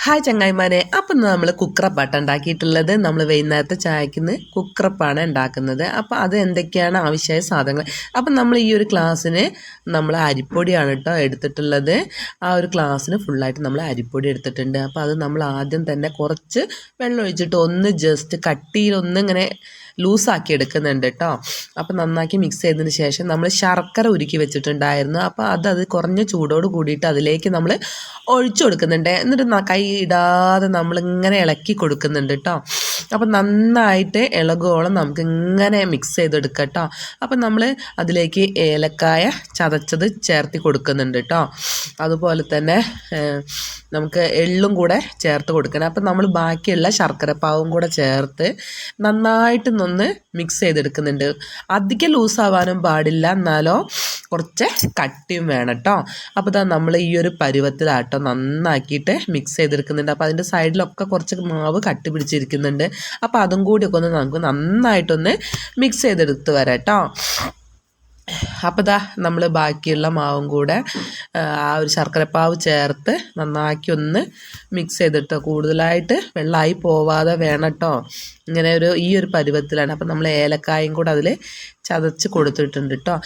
Hi ചങ്ങായിമാരെ, അപ്പം നമ്മൾ കുക്കറപ്പാണ് ഉണ്ടാക്കിയിട്ടുള്ളത്. നമ്മൾ വൈകുന്നേരത്തെ ചായക്കിന്ന് കുക്കറപ്പാണ് ഉണ്ടാക്കുന്നത്. അപ്പോൾ അത് എന്തൊക്കെയാണ് ആവശ്യമായ സാധനങ്ങൾ. അപ്പം നമ്മൾ ഈ ഒരു ക്ലാസ്സിന് നമ്മൾ അരിപ്പൊടിയാണ് കേട്ടോ എടുത്തിട്ടുള്ളത്. ആ ഒരു ക്ലാസ്സിന് ഫുള്ളായിട്ട് നമ്മൾ അരിപ്പൊടി എടുത്തിട്ടുണ്ട്. അപ്പോൾ അത് നമ്മൾ ആദ്യം തന്നെ കുറച്ച് വെള്ളം ഒഴിച്ചിട്ട് ഒന്ന് ജസ്റ്റ് കട്ടിയിലൊന്നിങ്ങനെ ലൂസാക്കി എടുക്കുന്നുണ്ട് കേട്ടോ. അപ്പോൾ നന്നാക്കി മിക്സ് ചെയ്തതിന് ശേഷം നമ്മൾ ശർക്കര ഉരുക്കി വെച്ചിട്ടുണ്ടായിരുന്നു. അപ്പോൾ അത് കുറഞ്ഞ ചൂടോട് കൂടിയിട്ട് അതിലേക്ക് നമ്മൾ ഒഴിച്ചു കൊടുക്കുന്നുണ്ട്. എന്നിട്ട് കൈ ഇടാതെ നമ്മളിങ്ങനെ ഇളക്കി കൊടുക്കുന്നുണ്ട് കേട്ടോ. അപ്പം നന്നായിട്ട് ഇളകുവോളം നമുക്ക് ഇങ്ങനെ മിക്സ് ചെയ്തെടുക്കാം കേട്ടോ. അപ്പം നമ്മൾ അതിലേക്ക് ഏലക്കായ ചതച്ചത് ചേർത്ത് കൊടുക്കുന്നുണ്ട് കേട്ടോ. അതുപോലെ തന്നെ നമുക്ക് എള്ളും കൂടെ ചേർത്ത് കൊടുക്കണം. അപ്പം നമ്മൾ ബാക്കിയുള്ള ശർക്കരപ്പാവും കൂടെ ചേർത്ത് നന്നായിട്ടൊന്ന് മിക്സ് ചെയ്തെടുക്കുന്നുണ്ട്. അധികം ലൂസാവാനും പാടില്ല, എന്നാലോ കുറച്ച് കട്ടിയും വേണം കേട്ടോ. അപ്പോൾ ഇതാ നമ്മൾ ഈ ഒരു പരുവത്തിലാട്ടോ നന്നാക്കിയിട്ട് മിക്സ് ചെയ്തെടുക്കുന്നുണ്ട്. അപ്പോൾ അതിൻ്റെ സൈഡിലൊക്കെ കുറച്ച് മാവ് കട്ടി പിടിച്ചിരിക്കുന്നുണ്ട്. അപ്പോൾ അതും കൂടിയൊക്കെ ഒന്ന് നമുക്ക് നന്നായിട്ടൊന്ന് മിക്സ് ചെയ്തെടുത്ത് വരാം കേട്ടോ. അപ്പോൾ ഇതാ നമ്മൾ ബാക്കിയുള്ള മാവും കൂടെ ആ ഒരു ശർക്കരപ്പാവ് ചേർത്ത് നന്നാക്കി ഒന്ന് മിക്സ് ചെയ്തിട്ടോ. കൂടുതലായിട്ട് വെള്ളമായി പോവാതെ വേണം കേട്ടോ. ഇങ്ങനെ ഈ ഒരു പരുവത്തിലാണ്. അപ്പം നമ്മൾ ഏലക്കായും കൂടെ അതിൽ ചതച്ച് കൊടുത്തിട്ടുണ്ട് കേട്ടോ.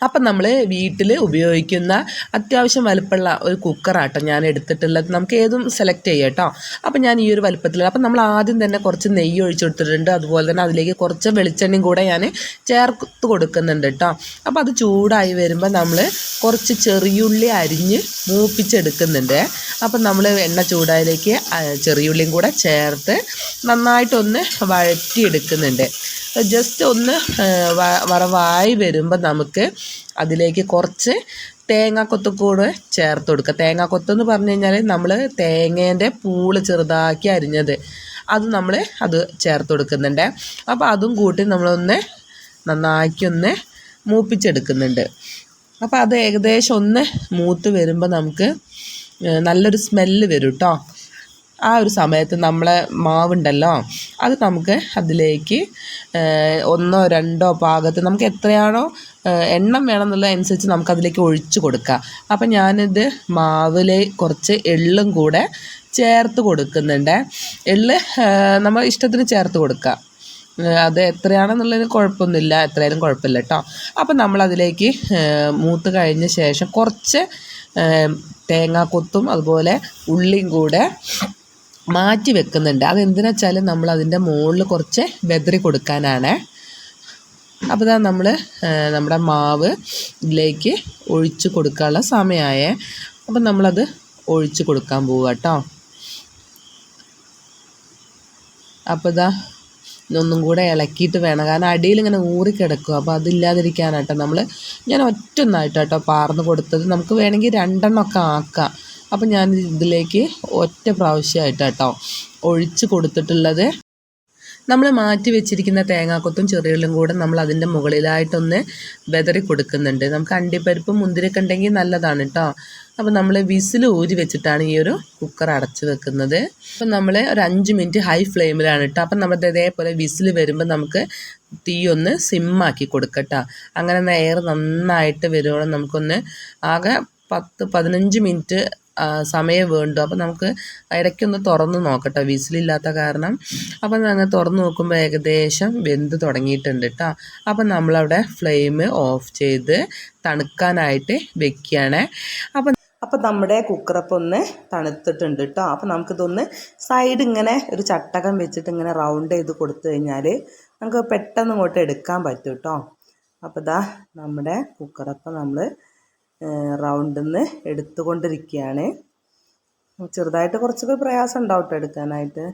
അപ്പം നമ്മൾ വീട്ടിൽ ഉപയോഗിക്കുന്ന അത്യാവശ്യം വലുപ്പമുള്ള ഒരു കുക്കറാട്ടോ ഞാൻ എടുത്തിട്ടുള്ളത്. നമുക്ക് ഏതും സെലക്ട് ചെയ്യാം കേട്ടോ. അപ്പം ഞാൻ ഈ ഒരു വലുപ്പത്തിൽ, അപ്പം നമ്മൾ ആദ്യം തന്നെ കുറച്ച് നെയ്യ് ഒഴിച്ചു കൊടുത്തിട്ടുണ്ട്. അതുപോലെ തന്നെ അതിലേക്ക് കുറച്ച് വെളിച്ചെണ്ണയും കൂടെ ഞാൻ ചേർത്ത് കൊടുക്കുന്നുണ്ട് കേട്ടോ. അപ്പോൾ അത് ചൂടായി വരുമ്പോൾ നമ്മൾ കുറച്ച് ചെറിയുള്ളി അരിഞ്ഞ് മൂപ്പിച്ചെടുക്കുന്നുണ്ട്. അപ്പം നമ്മൾ എണ്ണ ചൂടായതിലേക്ക് ചെറിയുള്ളിയും കൂടെ ചേർത്ത് നന്നായിട്ടൊന്ന് വഴറ്റിയെടുക്കുന്നുണ്ട്. ജസ്റ്റ് ഒന്ന് വറവായി വരുമ്പോൾ നമുക്ക് അതിലേക്ക് കുറച്ച് തേങ്ങാക്കൊത്ത് കൂടെ ചേർത്ത് കൊടുക്കുക. തേങ്ങാക്കൊത്തെന്ന് പറഞ്ഞു കഴിഞ്ഞാൽ നമ്മൾ തേങ്ങേൻ്റെ പൂള് ചെറുതാക്കി അരിഞ്ഞത് അത് ചേർത്ത് കൊടുക്കുന്നുണ്ട്. അപ്പോൾ അതും കൂട്ടി നമ്മളൊന്ന് നന്നാക്കി ഒന്ന് മൂപ്പിച്ചെടുക്കുന്നുണ്ട്. അപ്പോൾ അത് ഏകദേശം ഒന്ന് മൂത്ത് വരുമ്പോൾ നമുക്ക് നല്ലൊരു സ്മെല്ല് വരും കേട്ടോ. ആ ഒരു സമയത്ത് നമ്മളെ മാവുണ്ടല്ലോ അത് നമുക്ക് അതിലേക്ക് 1 or 2 പാകത്ത് നമുക്ക് എത്രയാണോ എണ്ണം വേണമെന്നുള്ളതനുസരിച്ച് നമുക്കതിലേക്ക് ഒഴിച്ചു കൊടുക്കാം. അപ്പം ഞാനിത് മാവിൽ കുറച്ച് എള്ളും കൂടെ ചേർത്ത് കൊടുക്കുന്നുണ്ട്. എള്ള് നമ്മൾ ഇഷ്ടത്തിന് ചേർത്ത് കൊടുക്കുക. അത് എത്രയാണെന്നുള്ളതിന് കുഴപ്പമൊന്നുമില്ല, എത്രയായാലും കുഴപ്പമില്ല കേട്ടോ. അപ്പം നമ്മളതിലേക്ക് മൂത്ത് കഴിഞ്ഞ ശേഷം കുറച്ച് തേങ്ങാക്കൊത്തും അതുപോലെ ഉള്ളിയും കൂടെ മാറ്റി വെക്കുന്നുണ്ട്. അതെന്തിനാ വെച്ചാൽ നമ്മൾ അതിൻ്റെ മുകളിൽ കുറച്ച് വെതറി കൊടുക്കാനാണ്. അപ്പോൾ ഇതാ നമ്മൾ നമ്മുടെ മാവ് ഇതിലേക്ക് ഒഴിച്ച് കൊടുക്കാനുള്ള സമയമായേ. അപ്പം നമ്മളത് ഒഴിച്ച് കൊടുക്കാൻ പോവുക കേട്ടോ. അപ്പോൾ ഇതാ ഒന്നും കൂടെ ഇളക്കിയിട്ട് വേണം, കാരണം അടിയിൽ ഇങ്ങനെ ഊറിക്കിടക്കും. അപ്പോൾ അതില്ലാതിരിക്കാനാട്ടോ ഞാൻ ഒറ്റൊന്നായിട്ടോ പാർന്ന് കൊടുത്തത്. നമുക്ക് വേണമെങ്കിൽ 2 എണ്ണമൊക്കെ ആക്കാം. അപ്പം ഞാൻ ഇതിലേക്ക് ഒറ്റ പ്രാവശ്യമായിട്ടോ ഒഴിച്ച് കൊടുത്തിട്ടുള്ളത്. നമ്മൾ മാറ്റി വെച്ചിരിക്കുന്ന തേങ്ങാക്കൊത്തും ചെറിയുള്ളിയും കൂടെ നമ്മൾ അതിൻ്റെ മുകളിലായിട്ടൊന്ന് വെതറി കൊടുക്കുന്നുണ്ട്. നമുക്ക് അണ്ടിപ്പരിപ്പും മുന്തിരിയൊക്കെ ഉണ്ടെങ്കിൽ നല്ലതാണ് കേട്ടോ. അപ്പം നമ്മൾ വിസിൽ ഊരി വെച്ചിട്ടാണ് ഈ ഒരു കുക്കർ അടച്ച് വെക്കുന്നത്. അപ്പം നമ്മൾ ഒരു 5 മിനിറ്റ് ഹൈ ഫ്ലെയിമിലാണ് കേട്ടോ. അപ്പം നമ്മൾ ഇതേപോലെ വിസിൽ വരുമ്പോൾ നമുക്ക് തീ ഒന്ന് സിമ്മാക്കി കൊടുക്കട്ടോ. അങ്ങനെ എയർ നന്നായിട്ട് വരുവോളം നമുക്കൊന്ന് ആകെ 10-15 മിനിറ്റ് സമയം വേണ്ടു. അപ്പം നമുക്ക് ഇടയ്ക്കൊന്ന് തുറന്ന് നോക്കട്ടോ, വിസിലില്ലാത്ത കാരണം. അപ്പം ഞങ്ങൾ തുറന്ന് നോക്കുമ്പോൾ ഏകദേശം വെന്ത് തുടങ്ങിയിട്ടുണ്ട് കേട്ടോ. അപ്പം നമ്മളവിടെ ഫ്ലെയിം ഓഫ് ചെയ്ത് തണുക്കാനായിട്ട് വെക്കുകയാണ്. അപ്പം നമ്മുടെ കുക്കറപ്പം ഒന്ന് തണുത്തിട്ടുണ്ട് കേട്ടോ. അപ്പം നമുക്കിതൊന്ന് സൈഡ് ഇങ്ങനെ ഒരു ചട്ടകം വെച്ചിട്ട് ഇങ്ങനെ റൗണ്ട് ചെയ്ത് കൊടുത്തു കഴിഞ്ഞാൽ നമുക്ക് പെട്ടെന്ന് ഇങ്ങോട്ട് എടുക്കാൻ പറ്റും കേട്ടോ. അപ്പോൾ ഇതാ നമ്മുടെ കുക്കറപ്പം നമ്മൾ റൗണ്ടിൽ നിന്ന് എടുത്തുകൊണ്ടിരിക്കുകയാണ്. ചെറുതായിട്ട് കുറച്ചൊക്കെ പ്രയാസം ഉണ്ടാവും കേട്ടോ എടുക്കാനായിട്ട്,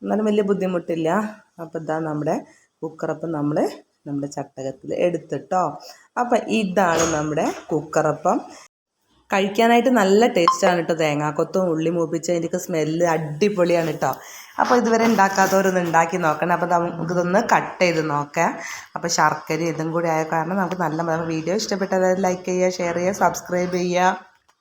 എന്നാലും വലിയ ബുദ്ധിമുട്ടില്ല. അപ്പോൾ ഇതാ നമ്മുടെ കുക്കറപ്പം നമ്മുടെ ചട്ടകത്തിൽ എടുത്തിട്ടോ. അപ്പം ഇതാണ് നമ്മുടെ കുക്കറപ്പം. കഴിക്കാനായിട്ട് നല്ല ടേസ്റ്റാണ് കേട്ടോ. തേങ്ങാക്കൊത്തും ഉള്ളി മൂപ്പിച്ചതിൻ്റെയൊക്കെ സ്മെല്ല് അടിപൊളിയാണ് കേട്ടോ. അപ്പോൾ ഇതുവരെ ഉണ്ടാക്കാത്തവരൊന്ന് ഉണ്ടാക്കി നോക്കണം. അപ്പോൾ നമുക്കിതൊന്ന് കട്ട് ചെയ്ത് നോക്കാം. അപ്പോൾ ശർക്കര ഇതും കൂടി ആയ കാരണം നമുക്ക് നല്ല വീഡിയോ ഇഷ്ടപ്പെട്ടത് ലൈക്ക് ചെയ്യുക, ഷെയർ ചെയ്യുക, സബ്സ്ക്രൈബ് ചെയ്യുക.